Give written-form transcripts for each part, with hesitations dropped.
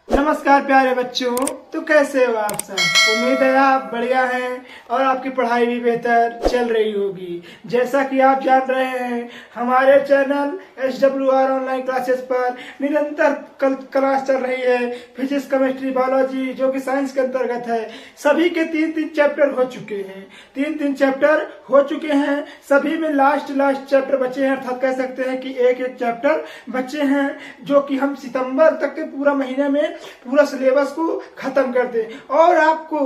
नमस्कार प्यारे बच्चों, तो कैसे हो आप सब। उम्मीद है आप बढ़िया हैं और आपकी पढ़ाई भी बेहतर चल रही होगी। जैसा कि आप जान रहे हैं, हमारे चैनल SWR ऑनलाइन क्लासेस पर निरंतर क्लास चल रही है। फिजिक्स, केमिस्ट्री, बायोलॉजी जो कि साइंस के अंतर्गत है, सभी के तीन चैप्टर हो चुके हैं। तीन चैप्टर हो चुके हैं, सभी में लास्ट चैप्टर बचे हैं। अर्थात कह सकते हैं कि एक चैप्टर बचे हैं, जो कि हम सितंबर तक के पूरा महीने में पूरा सिलेबस को खत्म कर दें और आपको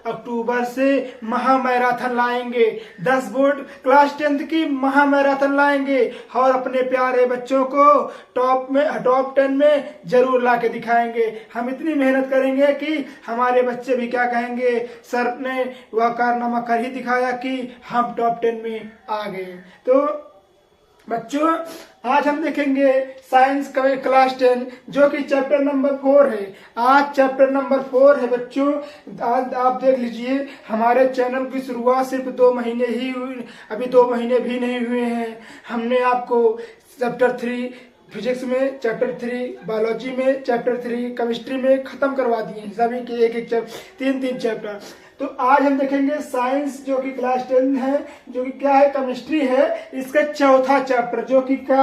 अक्टूबर से महामैराथन लाएंगे। 10 बोर्ड क्लास 10 की महामैराथन लाएंगे और अपने प्यारे बच्चों को टॉप 10 में जरूर ला के दिखाएंगे। हम इतनी मेहनत करेंगे कि हमारे बच्चे भी क्या कहेंगे, सर ने वह कारनामा कर ही दिखाया कि हम टॉप 10 में आ गए। तो बच्चों, आज हम देखेंगे साइंस क्लास 10 जो कि चैप्टर नंबर 4 है। आज चैप्टर नंबर 4 है बच्चों। आज आप देख लीजिए, हमारे चैनल की शुरुआत सिर्फ 2 महीने ही हुई, अभी 2 महीने भी नहीं हुए हैं। हमने आपको चैप्टर 3 फिजिक्स में, चैप्टर 3 बायोलॉजी में, चैप्टर 3 केमिस्ट्री में खत्म करवा दिए सभी के एक तीन चैप्टर। तो आज हम देखेंगे साइंस जो कि क्लास 10 है, जो कि क्या है, केमिस्ट्री है। इसका चौथा चैप्टर जो कि क्या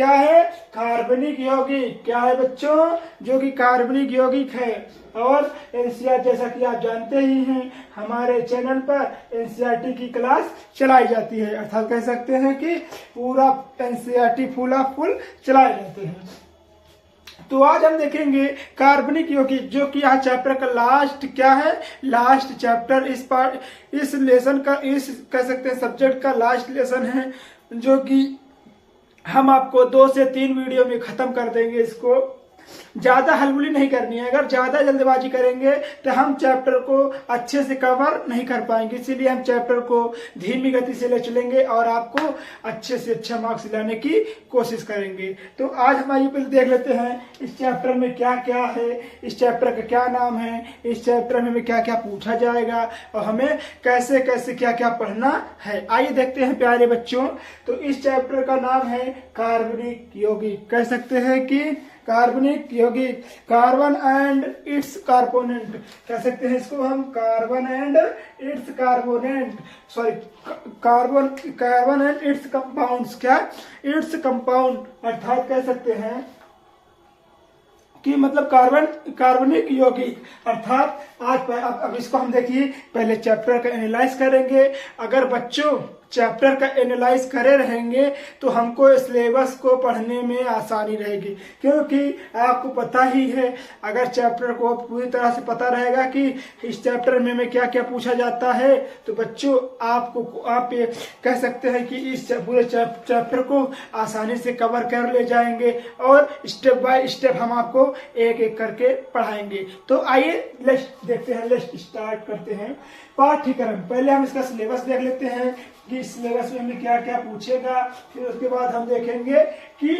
है कार्बनिक यौगिक। क्या है बच्चों, जो कि कार्बनिक यौगिक है। और एनसीईआरटी जैसा कि आप जानते ही हैं, हमारे चैनल पर एनसीईआरटी की क्लास चलाई जाती है। अर्थात कह सकते हैं कि पूरा एनसीईआरटी फुल चलाए जाते हैं। तो आज हम देखेंगे कार्बनिक यौगिक, जो कि आज चैप्टर का लास्ट चैप्टर इस लेसन का, इस कह सकते हैं सब्जेक्ट का लास्ट लेसन है, जो कि हम आपको 2 से 3 वीडियो में खत्म कर देंगे। इसको ज्यादा हलबुली नहीं करनी है। अगर ज्यादा जल्दबाजी करेंगे तो हम चैप्टर को अच्छे से कवर नहीं कर पाएंगे। इसीलिए हम चैप्टर को धीमी गति से ले चलेंगे और आपको अच्छे से अच्छा मार्क्स लाने की कोशिश करेंगे। तो आज हम आइए पहले देख लेते हैं इस चैप्टर में क्या क्या है, इस चैप्टर का क्या नाम है, इस चैप्टर में क्या क्या पूछा जाएगा और हमें कैसे कैसे क्या क्या पढ़ना है। आइए देखते हैं प्यारे बच्चों। तो इस चैप्टर का नाम है कार्बनिक यौगिक। कह सकते हैं कि कार्बनिक यौगिक, कार्बन एंड इट्स कार्बोनेंट। कह सकते हैं इसको हम carbon and its carbonate, sorry carbon and its compounds. क्या, इट्स कंपाउंड। अर्थात कह सकते हैं कि मतलब कार्बनिक यौगिक। अर्थात आज अब इसको हम देखिए, पहले चैप्टर का एनालाइज करेंगे। अगर बच्चों चैप्टर का एनालाइज करे रहेंगे तो हमको सिलेबस को पढ़ने में आसानी रहेगी, क्योंकि आपको पता ही है, अगर चैप्टर को पूरी तरह से पता रहेगा कि इस चैप्टर में क्या क्या पूछा जाता है, तो बच्चों आप कह सकते हैं कि इस पूरे चैप्टर को आसानी से कवर कर ले जाएंगे और स्टेप बाय स्टेप हम आपको एक एक करके पढ़ाएंगे। तो आइए देखते हैं, स्टार्ट करते हैं पाठ्यक्रम। पहले हम इसका सिलेबस देख लेते हैं कि इस सिलेबस में हमें क्या क्या पूछेगा। फिर उसके बाद हम देखेंगे कि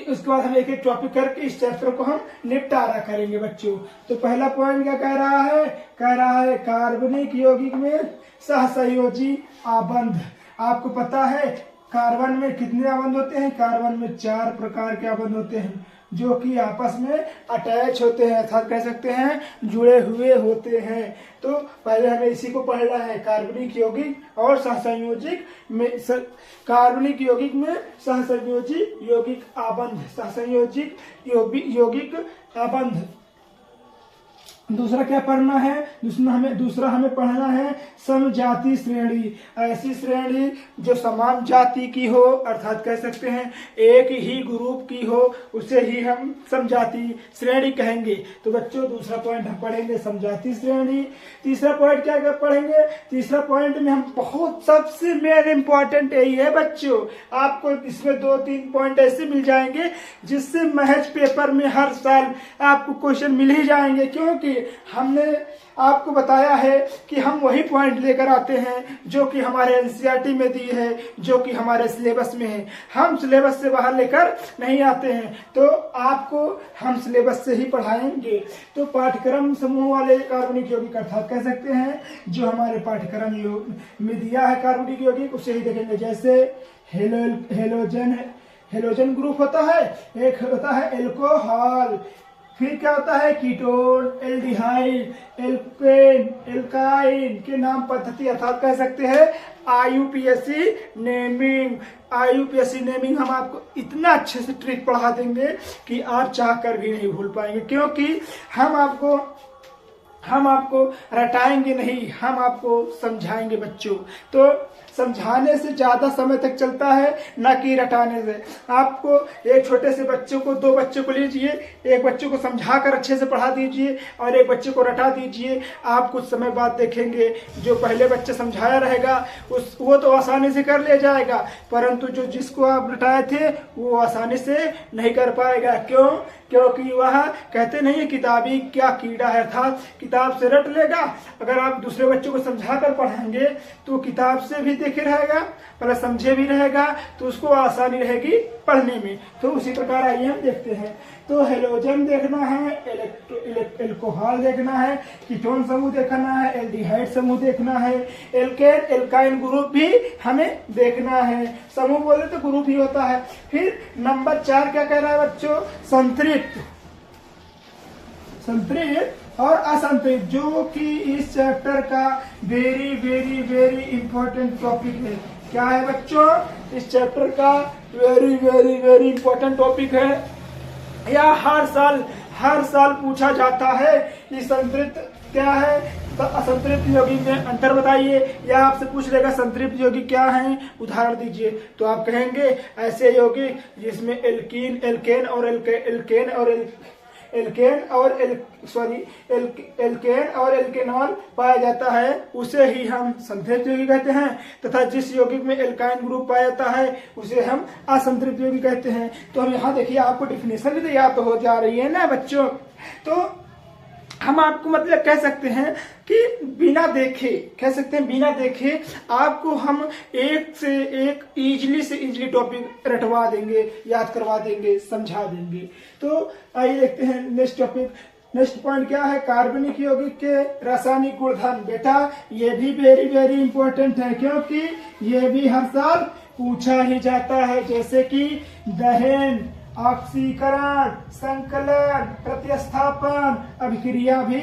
उसके बाद हम एक एक टॉपिक करके इस चैप्टर को हम निपटारा करेंगे बच्चों। तो पहला पॉइंट क्या कह रहा है कार्बनिक यौगिक में सहसंयोजी आबंध। आपको पता है कार्बन में कितने आबंध होते हैं? कार्बन में 4 प्रकार के आबंध होते हैं, जो कि आपस में अटैच होते हैं, अर्थात कह सकते हैं जुड़े हुए होते हैं। तो पहले हमें इसी को पढ़ना है, कार्बनिक यौगिक और सहसंयोजिक में, कार्बनिक यौगिक में सहसंयोजी यौगिक आबंध, सहसंयोजिक यौगिक आबंध। दूसरा क्या पढ़ना है? दूसरा हमें पढ़ना है समजाति श्रेणी। ऐसी श्रेणी जो समान जाति की हो, अर्थात कह सकते हैं एक ही ग्रुप की हो, उसे ही हम समजाति श्रेणी कहेंगे। तो बच्चों दूसरा पॉइंट हम पढ़ेंगे समजाति श्रेणी। तीसरा पॉइंट क्या पढ़ेंगे? तीसरा पॉइंट में हम बहुत सबसे मेन इंपॉर्टेंट यही है बच्चों, आपको इसमें 2-3 पॉइंट ऐसे मिल जाएंगे जिससे महज पेपर में हर साल आपको क्वेश्चन मिल ही जाएंगे, क्योंकि हमने आपको बताया है कि हम वही पॉइंट लेकर आते हैं जो कि हमारे एनसीईआरटी में दी है, जो कि हमारे सिलेबस में है। हम सिलेबस से बाहर लेकर नहीं आते हैं, तो आपको हम सिलेबस से ही पढ़ाएंगे। तो पाठ्यक्रम समूह वाले कार्बनिक यौगिक, अर्थात कह सकते हैं जो हमारे पाठ्यक्रम में दिया है कार्बनिक यौगिक, उसे ही देखेंगे। जैसे हेलोजन हेलोजन ग्रुप होता है, एक होता है एल्कोहल, फिर क्या होता है कीटोन, एल्डिहाइड, एल्केन, एल्काइन के नाम पद्धति अर्थात कह सकते हैं आईयूपीएससी नेमिंग। आईयूपीएससी नेमिंग हम आपको इतना अच्छे से ट्रिक पढ़ा देंगे कि आप चाह कर भी नहीं भूल पाएंगे, क्योंकि हम आपको रटाएंगे नहीं, हम आपको समझाएंगे बच्चों। तो समझाने से ज्यादा समय तक चलता है, ना कि रटाने से। आपको एक छोटे से बच्चों को, 2 बच्चों को लीजिए, एक बच्चों को समझा कर अच्छे से पढ़ा दीजिए और एक बच्चे को रटा दीजिए। आप कुछ समय बाद देखेंगे जो पहले बच्चे समझाया रहेगा वो तो आसानी से कर ले जाएगा, परंतु जो जिसको आप रटाए थे वो आसानी से नहीं कर पाएगा। क्यों? क्योंकि वह कहते नहीं है किताबी क्या कीड़ा है, अर्थात किताब से रट लेगा। अगर आप दूसरे बच्चों को समझा कर पढ़ाएंगे तो किताब से भी देखे रहेगा, प्लस समझे भी रहेगा, तो उसको आसानी रहेगी पढ़ने में। तो उसी प्रकार आइए हम देखते हैं। तो हेलोजन देखना है, एल्कोहल देखना है, कीटोन समूह देखना है, एल्डिहाइड समूह देखना है, एल्केन एल्काइन ग्रुप भी हमें देखना है। समूह बोले तो ग्रुप ही होता है। फिर नंबर 4 क्या कह रहा है बच्चों? संतृप्त, संतृप्त और असंतृप्त, जो कि इस चैप्टर का very very very important topic है। क्या है बच्चों? इस चैप्टर का very very very important topic है। या हर साल पूछा जाता है कि संतृप्त क्या है, तो असंतृप्त यौगिक में अंतर बताइए, या आपसे पूछ लेगा संतृप्त यौगिक क्या है, उदाहरण दीजिए। तो आप कहेंगे ऐसे यौगिक जिसमें एल्केन और एल्केनॉल पाया जाता है उसे ही हम संतृप्त यौगिक कहते हैं, तथा जिस यौगिक में एल्काइन ग्रुप पाया जाता है उसे हम असंतृप्त यौगिक कहते हैं। तो हम यहाँ देखिए, आपको डिफिनेशन भी तो याद तो हो जा रही है ना बच्चों। तो हम आपको मतलब कह सकते हैं कि बिना देखे आपको हम एक से एक इजीली टॉपिक रटवा देंगे, याद करवा देंगे, समझा देंगे। तो आइए देखते हैं नेक्स्ट टॉपिक। नेक्स्ट पॉइंट क्या है? कार्बनिक यौगिक के रासायनिक गुणधर्म। बेटा ये भी वेरी वेरी इंपॉर्टेंट है, क्योंकि ये भी हर साल पूछा ही जाता है। जैसे कि दहन, ऑक्सीकरण, संकलन, प्रतिस्थापन अभिक्रिया भी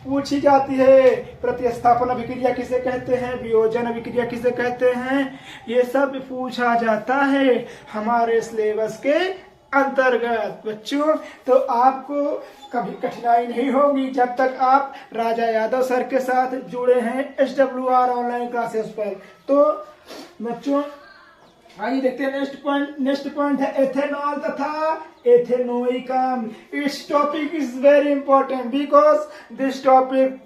पूछी जाती है। प्रतिस्थापन अभिक्रिया किसे कहते हैं, वियोजन अभिक्रिया किसे कहते हैं, ये सब पूछा जाता है हमारे सिलेबस के अंतर्गत बच्चों। तो आपको कभी कठिनाई नहीं होगी जब तक आप राजा यादव सर के साथ जुड़े हैं SWR ऑनलाइन क्लासेस पर। तो बच्चों आइए देखते हैं नेक्स्ट पॉइंट है एथेनॉल तथा एथेनोइकम। इस topic is very important because this topic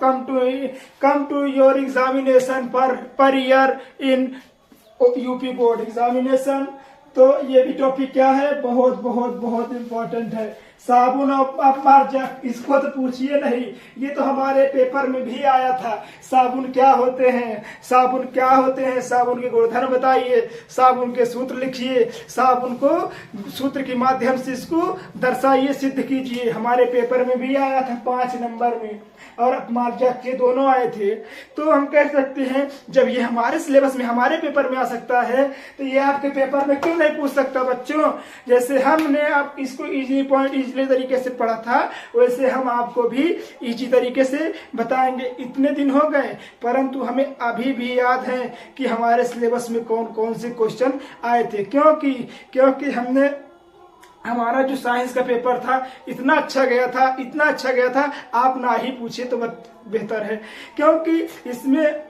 come to your examination per year in UP board examination. तो ये भी टॉपिक क्या है? बहुत बहुत बहुत इंपॉर्टेंट है। साबुन और अपमार्जक, इसको तो पूछिए नहीं, ये तो हमारे पेपर में भी आया था। साबुन क्या होते हैं, साबुन के गुणधर्म बताइए, साबुन के सूत्र लिखिए, साबुन को सूत्र के माध्यम से इसको दर्शाइए, सिद्ध कीजिए। हमारे पेपर में भी आया था 5 नंबर में, और अपमार्जक के दोनों आए थे। तो हम कह सकते हैं जब ये हमारे सिलेबस में, हमारे पेपर में आ सकता है, तो ये आपके पेपर में क्यों नहीं पूछ सकता बच्चों? जैसे हमने आप इसको इजी तरीके से पढ़ा था, वैसे हम आपको भी इजी तरीके से बताएंगे। इतने दिन हो गए, परंतु हमें अभी भी याद है कि हमारे सिलेबस में कौन कौन से क्वेश्चन आए थे। क्योंकि हमने हमारा जो साइंस का पेपर था इतना अच्छा गया था, आप ना ही पूछे तो बेहतर है। क्योंकि इसमें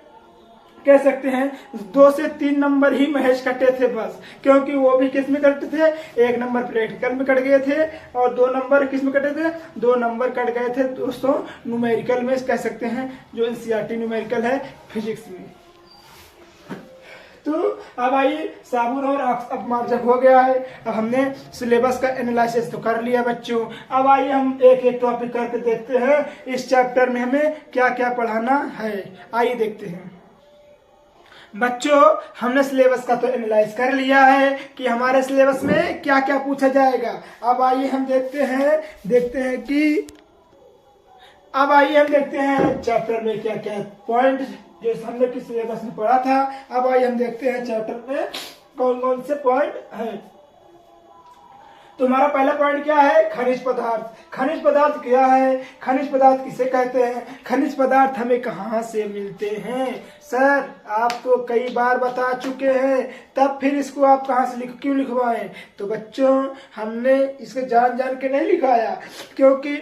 कह सकते हैं 2 से 3 नंबर ही महेश कटे थे बस, क्योंकि वो भी किस में कटे थे? 1 नंबर प्रैक्टिकल में कट गए थे, और 2 नंबर किस में कटे थे? 2 नंबर कट गए थे दोस्तों न्यूमेरिकल में, कह सकते हैं जो NCERT न्यूमेरिकल है फिजिक्स में। तो अब आइए, साबुन और अपमार्जक हो गया है। अब हमने सिलेबस का एनालिसिस तो कर लिया बच्चों। अब आइए हम एक एक टॉपिक करके देखते हैं इस चैप्टर में हमें क्या क्या पढ़ाना है। आइए देखते हैं बच्चों, हमने सिलेबस का तो एनालाइज कर लिया है कि हमारे सिलेबस में क्या क्या पूछा जाएगा। अब आइए हम देखते हैं चैप्टर में क्या क्या पॉइंट जो हमने किस सिलेबस में पढ़ा था। अब आइए हम देखते हैं चैप्टर में कौन कौन से पॉइंट हैं। तुम्हारा पहला पॉइंट क्या है? खनिज पदार्थ। खनिज पदार्थ क्या है? खनिज पदार्थ किसे कहते हैं? खनिज पदार्थ हमें कहाँ से मिलते हैं? सर आप तो कई बार बता चुके हैं, तब फिर इसको आप कहाँ से क्यों लिखवाएं? तो बच्चों हमने इसको जान जान के नहीं लिखाया, क्योंकि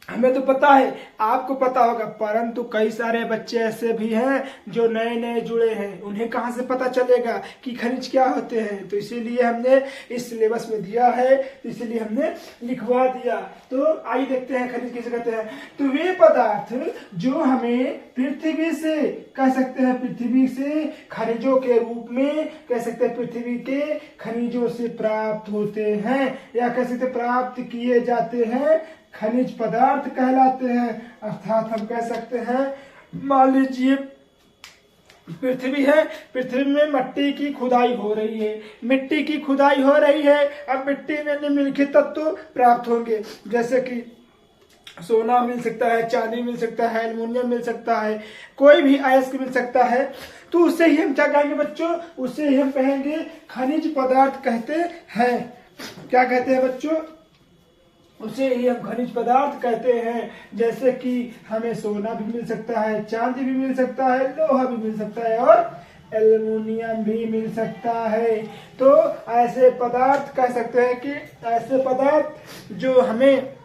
हमें तो पता है, आपको पता होगा, परंतु कई सारे बच्चे ऐसे भी हैं जो नए नए जुड़े हैं, उन्हें कहाँ से पता चलेगा कि खनिज क्या होते हैं। तो इसीलिए हमने इस सिलेबस में दिया है, इसीलिए हमने लिखवा दिया। तो आइए देखते हैं खनिज किसे कहते हैं। तो वे पदार्थ जो हमें पृथ्वी से, कह सकते हैं पृथ्वी से खनिजों के रूप में, कह सकते हैं पृथ्वी के खनिजों से प्राप्त होते हैं, या कह सकते प्राप्त किए जाते हैं, खनिज पदार्थ कहलाते हैं। अर्थात हम कह सकते हैं, मान लीजिए पृथ्वी है, पृथ्वी में मिट्टी की खुदाई हो रही है, मिट्टी की खुदाई हो रही है। अब मिट्टी में निम्नलिखित तत्व प्राप्त होंगे, जैसे कि सोना मिल सकता है, चांदी मिल सकता है, एल्युमिनियम मिल सकता है, कोई भी अयस्क मिल सकता है। तो उसे ही हम क्या कहेंगे बच्चों? उसे ही हम कहेंगे खनिज पदार्थ कहते हैं। क्या कहते हैं बच्चों? उसे ही हम खनिज पदार्थ कहते हैं। जैसे कि हमें सोना भी मिल सकता है, चांदी भी मिल सकता है, लोहा भी मिल सकता है और एल्युमिनियम भी मिल सकता है। तो ऐसे पदार्थ कह सकते हैं कि ऐसे पदार्थ जो हमें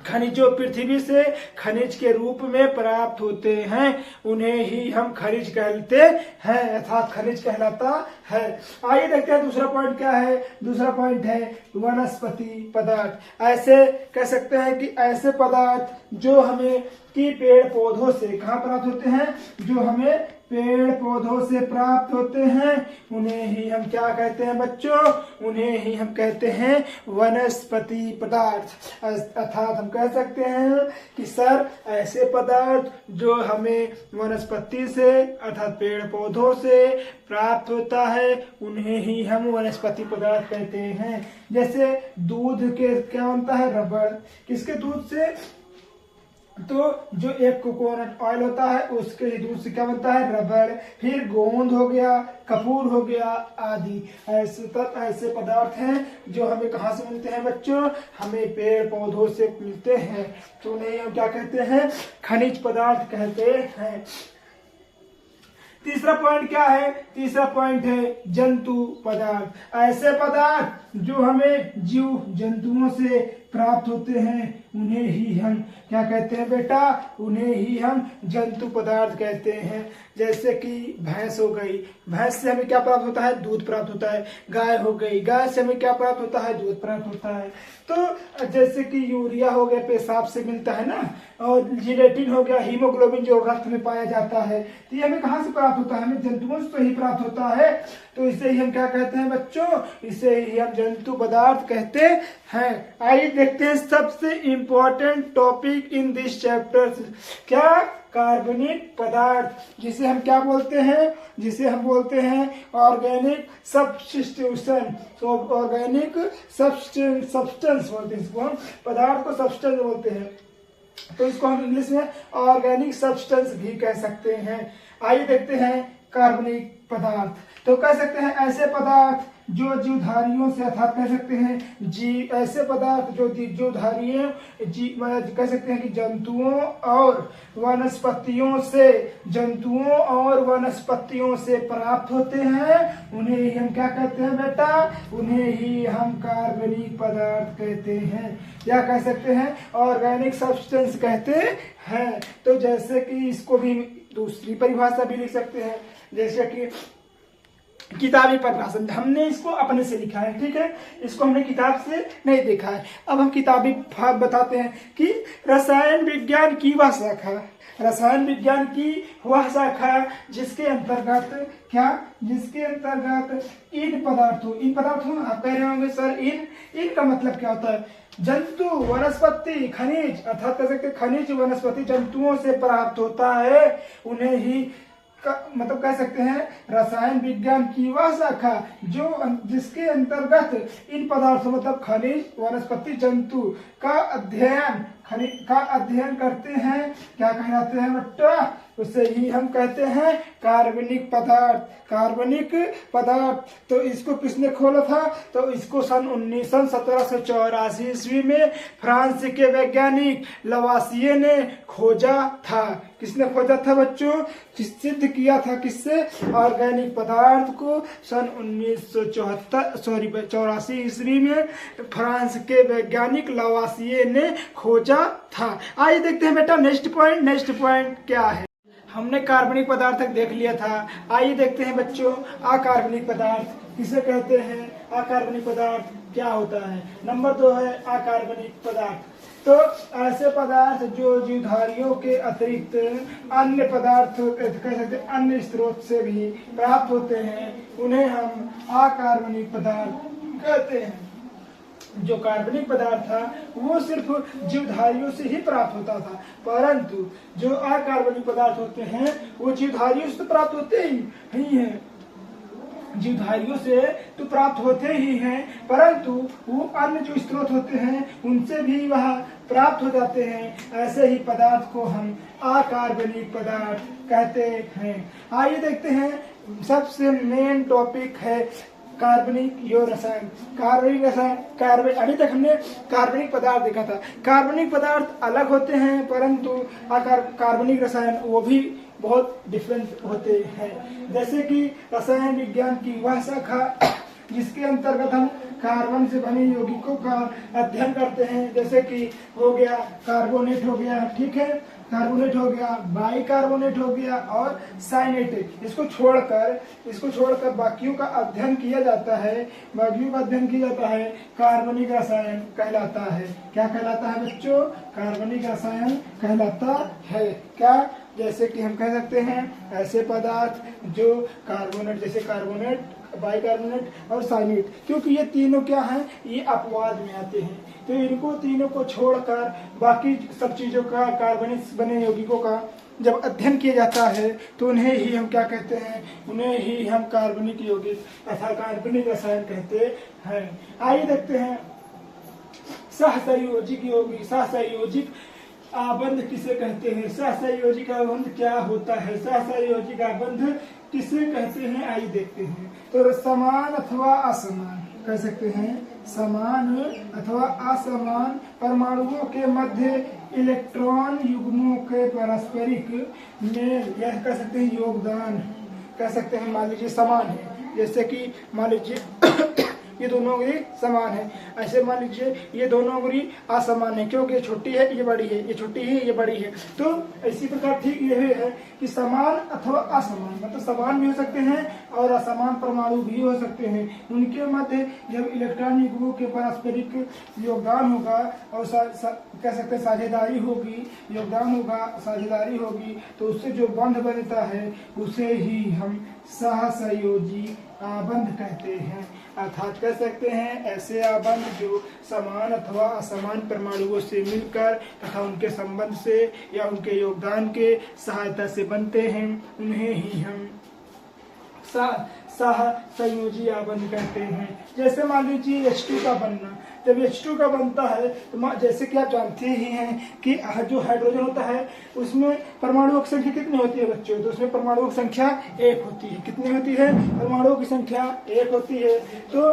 खनिजों, पृथ्वी से खनिज के रूप में प्राप्त होते हैं, उन्हें ही हम खनिज कहते हैं, अर्थात खनिज कहलाता है। आइए देखते हैं दूसरा पॉइंट क्या है। दूसरा पॉइंट है वनस्पति पदार्थ। ऐसे कह सकते हैं कि ऐसे पदार्थ जो हमें कि पेड़ पौधों से कहाँ प्राप्त होते हैं? जो हमें पेड़ पौधों से प्राप्त होते हैं, उन्हें ही हम क्या कहते हैं बच्चों? उन्हें ही हम कहते हैं वनस्पति पदार्थ। अर्थात हम कह सकते हैं कि सर ऐसे पदार्थ जो हमें वनस्पति से, अर्थात पेड़ पौधों से प्राप्त होता है, उन्हें ही हम वनस्पति पदार्थ कहते हैं। जैसे दूध के क्या बनता है? रबड़। किसके दूध से? तो जो एक कोकोनट ऑयल होता है उसके दूध से क्या बनता है? रबड़। फिर गोंद हो गया, कपूर हो गया आदि। ऐसे पदार्थ हैं जो हमें कहाँ से मिलते हैं बच्चों? हमें पेड़ पौधों से मिलते हैं। तो उन्हें हम क्या कहते हैं? खनिज पदार्थ कहते हैं। तीसरा पॉइंट क्या है? तीसरा पॉइंट है जंतु पदार्थ। ऐसे पदार्थ जो हमें जीव जंतुओं से प्राप्त होते हैं, उन्हें ही हम क्या कहते हैं बेटा? उन्हें ही हम जंतु पदार्थ कहते हैं। जैसे कि भैंस हो गई, भैंस से हमें क्या प्राप्त होता है? दूध प्राप्त होता है। गाय हो गई, गाय से हमें क्या प्राप्त होता है? दूध प्राप्त होता है। तो जैसे कि यूरिया हो गया, पेशाब से मिलता है ना, और जिलेटिन हो गया, हीमोग्लोबिन जो रक्त में पाया जाता है, तो ये हमें कहाँ से प्राप्त होता है? हमें जंतुओं से तो ही प्राप्त होता है। तो इसे ही हम क्या कहते हैं बच्चों? इसे ही हम जंतु पदार्थ कहते हैं। आइए देखते हैं सबसे important topic in this chapter. क्या? कार्बनिक पदार्थ, जिसे हम क्या बोलते हैं? जिसे हम बोलते हैं ऑर्गेनिक सब्स्टिट्यूशन। तो ऑर्गेनिक सब्सटेंस बोलते हैं इसको, हम पदार्थ को सब्सटेंस बोलते हैं। तो इसको हम इंग्लिश में ऑर्गेनिक सब्सटेंस भी कह सकते हैं। आइए देखते हैं कार्बनिक पदार्थ। तो कह सकते हैं ऐसे पदार्थ जो जीवधारियों से, अर्थात कह सकते हैं ऐसे पदार्थ जो जीवधारियों, कह सकते हैं कि जंतुओं और वनस्पतियों से, जंतुओं और वनस्पतियों से प्राप्त होते हैं, उन्हें ही हम क्या कहते हैं बेटा? उन्हें ही हम कार्बनिक पदार्थ कहते हैं, या कह सकते हैं ऑर्गेनिक सब्सटेंस कहते हैं। तो जैसे कि इसको भी दूसरी परिभाषा भी लिख सकते हैं, जैसे कि किताबी परिभाषा। हमने इसको अपने से लिखा है, ठीक है, इसको हमने किताब से नहीं देखा है। अब हम किताबी भाग बताते हैं कि रसायन विज्ञान की वह शाखा, रसायन विज्ञान की वह शाखा जिसके अंतर्गत क्या? जिसके अंतर्गत इन पदार्थों आप कह रहे होंगे सर इन का मतलब क्या होता है? जंतु, वनस्पति, खनिज, अर्थात कह सकते खनिज वनस्पति जंतुओं से प्राप्त होता है, उन्हें ही मतलब कह सकते हैं रसायन विज्ञान की वह शाखा जो जिसके अंतर्गत इन पदार्थों मतलब खनिज, वनस्पति, जंतु का अध्ययन करते हैं। क्या कहलाते हैं बच्चा? उसे ही हम कहते हैं कार्बनिक पदार्थ। कार्बनिक पदार्थ तो इसको किसने खोला था? तो इसको सन 1784 ईस्वी में फ्रांस के वैज्ञानिक लवासिये ने खोजा था। किसने खोजा था बच्चों? सिद्ध किया था किससे? ऑर्गेनिक पदार्थ को सन 1984 ईस्वी में फ्रांस के वैज्ञानिक लवासिये ने खोजा था। आइए देखते हैं बेटा नेक्स्ट पॉइंट क्या है। हमने कार्बनिक पदार्थ तक देख लिया था। आइए देखते हैं बच्चों अकार्बनिक पदार्थ किसे कहते हैं। अकार्बनिक पदार्थ क्या होता है? नंबर 2 है अकार्बनिक पदार्थ। तो ऐसे पदार्थ जो जीवधारियों के अतिरिक्त अन्य पदार्थ कह सकते हैं अन्य स्रोत से भी प्राप्त होते हैं, उन्हें हम अकार्बनिक पदार्थ कहते हैं। जो कार्बनिक पदार्थ था वो सिर्फ जीवधारियों से ही प्राप्त होता था, परंतु जो अकार्बनिक पदार्थ होते हैं वो जीवधारियों से तो प्राप्त होते ही हैं, जीवधारियों से तो प्राप्त होते ही हैं, परंतु वो अन्य जो स्रोत होते हैं उनसे भी वह प्राप्त हो जाते हैं। ऐसे ही पदार्थ को हम अकार्बनिक पदार्थ कहते हैं। आइए देखते हैं सबसे मेन टॉपिक है कार्बनिक रसायन। कार्बनिक रसायन अभी तक हमने कार्बनिक पदार्थ देखा था। कार्बनिक पदार्थ अलग होते हैं, परंतु कार्बनिक रसायन वो भी बहुत डिफरेंट होते हैं। जैसे कि रसायन विज्ञान की वह शाखा जिसके अंतर्गत हम कार्बन से बने यौगिकों का अध्ययन करते हैं, जैसे कि हो गया कार्बोनेट हो गया, ठीक है, कार्बोनेट हो गया, बाइकार्बोनेट हो गया और साइनेट। इसको छोड़कर बाकियों का अध्ययन किया जाता है। बाकियों का अध्ययन किया जाता है कार्बनिक रसायन कहलाता है। क्या कहलाता है बच्चों? कार्बनिक रसायन कहलाता है। क्या? जैसे कि हम कह सकते हैं ऐसे पदार्थ जो कार्बोनेट, जैसे कार्बोनेट, बाइकार्बोनेट और साइनेट, क्योंकि ये तीनों क्या हैं? ये अपवाद में आते हैं। तो इनको तीनों को छोड़कर बाकी सब चीजों का, कार्बनिक बने यौगिकों का जब अध्ययन किया जाता है तो उन्हें ही हम क्या कहते हैं? उन्हें ही हम कार्बनिक यौगिक तथा कार्बनिक रसायन कहते हैं। आइए देखते हैं सहसंयोजिक यौगिक। सहसंयोजिक आबंध किसे कहते हैं? सहसंयोजिक आबंध क्या होता है? सहसंयोजिक आबंध किसे कहते हैं? आइए देखते हैं। तो समान अथवा असमान कह सकते हैं, समान अथवा असमान परमाणुओं के मध्य इलेक्ट्रॉन युग्मों के पारस्परिक में यह कह सकते हैं योगदान कह सकते हैं। मान लीजिए समान है, जैसे कि मान लीजिए ये दोनों अंगुली समान है, ऐसे मान लीजिए ये दोनों अंगुली असमान है, क्योंकि ये छोटी है ये बड़ी है, ये छोटी है ये बड़ी है। तो इसी प्रकार ठीक ये है कि समान अथवा असमान, मतलब समान भी हो सकते हैं और असमान परमाणु भी हो सकते हैं। उनके मध्य जब इलेक्ट्रॉन युग्मों के पारस्परिक योगदान होगा और कह सकते हैं साझेदारी होगी, योगदान होगा, साझेदारी होगी, तो उससे जो बंध बनता है उसे ही हम सहसंयोजी आबंध कहते हैं। अर्थात कह सकते हैं ऐसे आबंध जो समान अथवा असमान परमाणुओं से मिलकर तथा उनके संबंध से या उनके योगदान के सहायता से बनते हैं, उन्हें ही हम सहसंयोजी आबंध कहते हैं। जैसे मान लीजिए H2 का बनना, जब H2 का बनता है तो जैसे कि आप जानते ही हैं कि जो हाइड्रोजन होता है उसमें परमाणुओं की संख्या कितनी होती है बच्चों? तो उसमें परमाणुओं की संख्या 1 होती है। कितनी होती है? परमाणुओं की संख्या 1 होती है। तो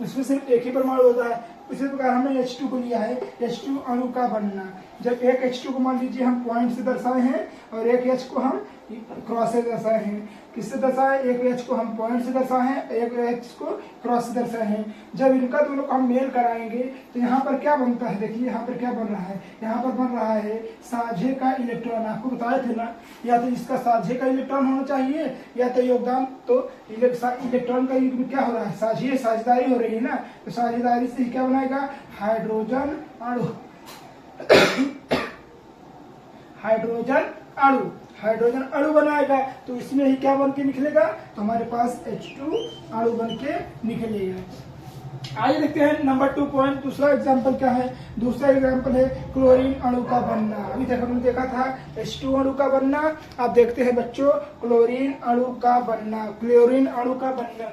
उसमें सिर्फ एक ही परमाणु होता है। इसी प्रकार हमने H2 को लिया है, H2 अणु का बनना। जब एक H2 को मान लीजिए हम पॉइंट से दर्शाए हैं और एक H को हम क्रॉस से दर्शाए हैं। किससे दर्शाए? एक H को हम पॉइंट से दर्शाए हैं, एक H को क्रॉस से दर्शाए हैं। जब इनका दोनों को हम मेल कराएंगे तो यहाँ पर क्या बनता है? देखिए यहाँ पर क्या बन रहा है, यहाँ पर बन रहा है साझे का इलेक्ट्रॉन। आपको बताए थे ना, या तो इसका साझे का इलेक्ट्रॉन होना चाहिए या तो योगदान। तो इलेक्ट्रॉन का युग्म क्या हो रहा है? साझेदारी हो रही है ना, तो साझेदारी से क्या बनाएगा? हाइड्रोजन अणु। हाइड्रोजन अणु बनाएगा, तो इसमें ही क्या बन के निकलेगा? तो हमारे पास H2 अणु बन के निकलेगा। आइए देखते हैं नंबर 2 पॉइंट। दूसरा एग्जांपल क्या है? दूसरा एग्जांपल है क्लोरीन अणु का बनना। अभी तक हमने देखा था H2 अणु का बनना, अब देखते हैं बच्चों क्लोरीन अणु का बनना। क्लोरीन अणु का बनना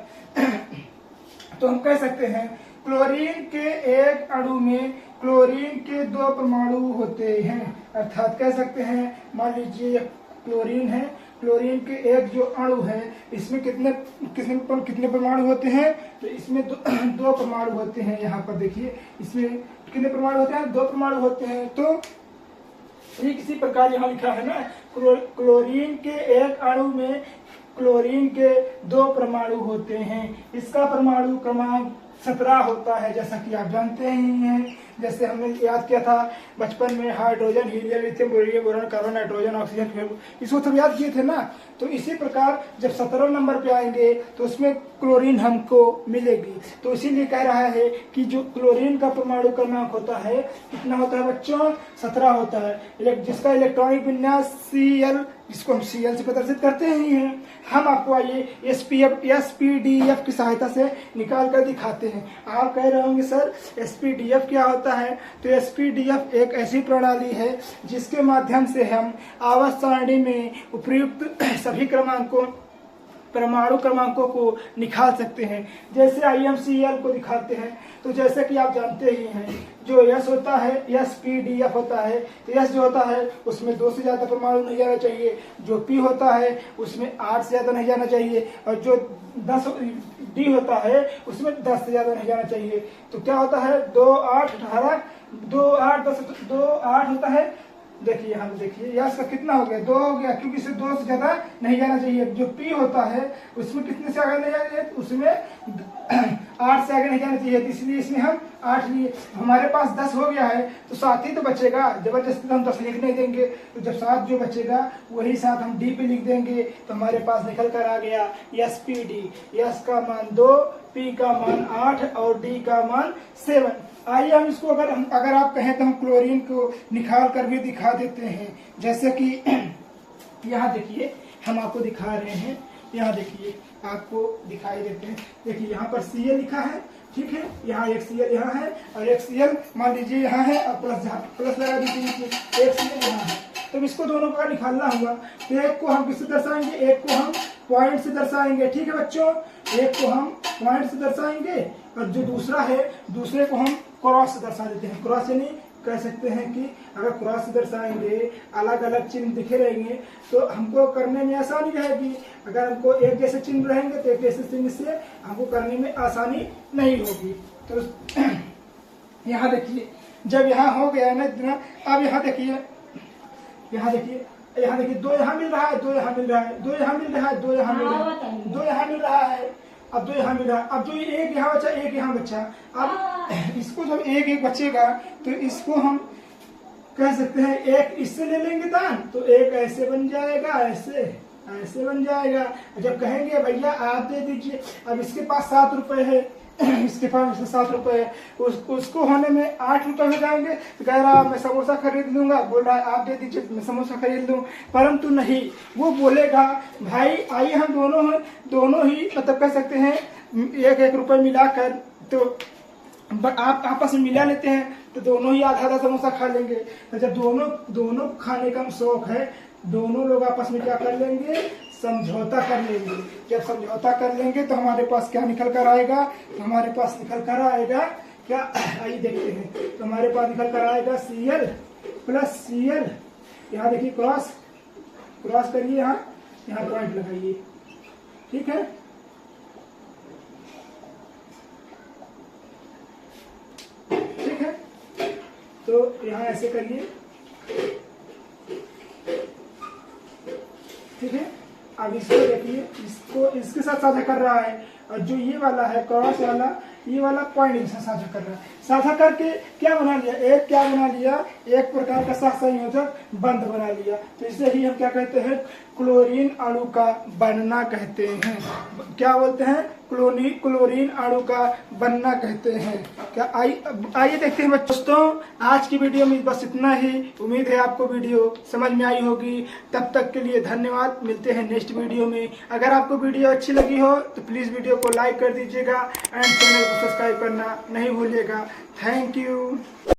तो हम कह सकते हैं क्लोरीन के एक अणु में क्लोरीन के 2 परमाणु होते हैं। अर्थात कह सकते हैं मान लीजिए क्लोरीन है। क्लोरीन के एक जो अणु है इसमें कितने परमाणु होते हैं? तो इसमें दो परमाणु होते हैं। यहाँ पर देखिए इसमें कितने परमाणु होते हैं? 2 परमाणु होते हैं। तो ठीक इसी प्रकार यहाँ लिखा है ना, क्लोरीन के एक अणु में क्लोरीन के 2 परमाणु होते हैं। इसका परमाणु क्रमांक 17 होता है, जैसा कि आप जानते ही हैं। जैसे हमने याद किया था बचपन में, hydrogen, helium, lithium, bohrium, boron, carbon, nitrogen, oxygen, इसको सब याद किए थे ना। तो इसी प्रकार जब 17 नंबर पे आएंगे तो उसमें क्लोरीन हमको मिलेगी। तो इसीलिए कह रहा है कि जो क्लोरीन का परमाणु क्रमांक होता है कितना होता है बच्चों? 17 होता है। जिसका इलेक्ट्रॉनिक विन्यास Cl, जिसको हम Cl से प्रदर्शित करते ही हैं। हम आपको आइए SPDF की सहायता से निकाल कर दिखाते हैं। आप कह रहे होंगे सर SPDF क्या होता है? तो SPDF एक ऐसी प्रणाली है जिसके माध्यम से हम आवर्त सारणी में उपयुक्त सभी परमाणु क्रमांकों को निकाल सकते हैं। जैसे IMCl को दिखाते हैं, तो जैसे कि आप जानते ही हैं जो S होता है, SPDF होता है, तो S जो होता है उसमें 2 से ज्यादा परमाणु नहीं जाना चाहिए। जो P होता है उसमें 8 से ज्यादा नहीं जाना चाहिए, और जो 10 D होता है उसमें 10 से ज्यादा नहीं जाना चाहिए। तो क्या होता है? 2, 8, 18, 2, 8, 10, 2, 8 होता है। देखिए यहाँ पे देखिए यस का कितना हो गया? 2 हो गया, क्योंकि इसे 2 से ज्यादा नहीं जाना चाहिए। जो P होता है उसमें कितने से आगे नहीं जाना चाहिए? उसमें 8 से आगे नहीं जाना चाहिए, इसलिए इसमें हम 8 लिए। हमारे पास 10 हो गया है तो 7 ही तो बचेगा। जबरदस्ती हम 10 लिख नहीं देंगे, तो जब 7 जो बचेगा वही 7 हम D पे लिख देंगे। तो हमारे पास निकल कर आ गया SPD। S का मान 2, P का मान 8 और D का मान 7। आइए हम इसको अगर आप कहें तो हम क्लोरीन को निकाल कर भी दिखा देते हैं। जैसे कि यहाँ देखिए हम आपको दिखा रहे हैं, यहाँ देखिए आपको दिखाई देते हैं। देखिए यहाँ पर Cl लिखा है, ठीक है। यहाँ एक Cl यहाँ है और एक Cl मान लीजिए यहाँ है, और प्लस लगा दीजिए, एक Cl यहाँ है। तो इसको दोनों का निकालना हुआ, तो एक को हम किससे दर्शाएंगे? एक को हम पॉइंट से दर्शाएंगे, ठीक है बच्चों। एक को हम पॉइंट से दर्शाएंगे और जो दूसरा है दूसरे को हम क्रॉस से दर्शा देते हैं। क्रॉस यानी कह सकते हैं कि अगर क्रॉस से दर्शाएंगे, अलग अलग चिन्ह दिखे रहेंगे तो हमको करने में आसानी रहेगी। अगर हमको एक जैसे चिन्ह रहेंगे तो एक जैसे चिन्ह से हमको करने में आसानी नहीं होगी। तो यहाँ देखिए जब यहाँ हो गया है ना इतना, अब यहाँ देखिए 2 यहाँ मिल रहा है, 2 यहाँ मिल रहा है, 2 यहाँ मिल रहा है, 2 यहाँ मिल रहा है, 2 यहाँ मिल रहा है, अब 2 यहाँ मिल रहा है। अब जो एक यहाँ बचा, एक यहाँ बचा। अब इसको जब एक बचेगा तो इसको हम कह सकते हैं एक इससे ले लेंगे दान, तो एक ऐसे बन जाएगा, ऐसे बन जाएगा। जब कहेंगे भैया आप दे दीजिए, अब इसके पास 7 रुपए है, इसके पास 7 रुपए है, उसको होने में 8 रुपए हो जाएंगे। तो कह रहा मैं समोसा खरीद लूंगा, बोल रहा है आप दे दीजिए मैं समोसा खरीद लूँ। परंतु नहीं, वो बोलेगा भाई आइए हम दोनों ही मतलब कह सकते हैं 1-1 रुपए मिलाकर, तो आप आपस में मिला लेते हैं तो दोनों ही आधा समोसा खा लेंगे। तो जब दोनों खाने का शौक है, दोनों लोग आपस में क्या कर लेंगे? समझौता कर लेंगे। जब समझौता कर लेंगे तो हमारे पास क्या निकल कर आएगा? तो हमारे पास निकल कर आएगा क्या? आइए देखते हैं। तो हमारे पास निकल कर आएगा Cl प्लस Cl। यहाँ देखिए क्रॉस करिए, यहाँ पॉइंट लगाइए, ठीक है। ठीक है, तो यहाँ ऐसे करिए, ठीक है। अब इसको देखिए, इसको इसके साथ साझा कर रहा है, और जो ये वाला है क्रॉस वाला, ये वाला पॉइंट इनसे साझा कर रहा है। साझा करके क्या बना लिया? एक प्रकार का सहसंयोजक बंध बना लिया। तो इसे ही हम क्या कहते हैं? क्लोरीन अणु का बनना कहते हैं। क्या बोलते हैं? क्लोरीन अणु का बनना कहते हैं। क्या आइए देखते हैं दोस्तों, आज की वीडियो में बस इतना ही। उम्मीद है आपको वीडियो समझ में आई होगी। तब तक के लिए धन्यवाद, मिलते हैं नेक्स्ट वीडियो में। अगर आपको वीडियो अच्छी लगी हो तो प्लीज वीडियो को लाइक कर दीजिएगा एंड चैनल को सब्सक्राइब करना नहीं भूलिएगा। Thank you.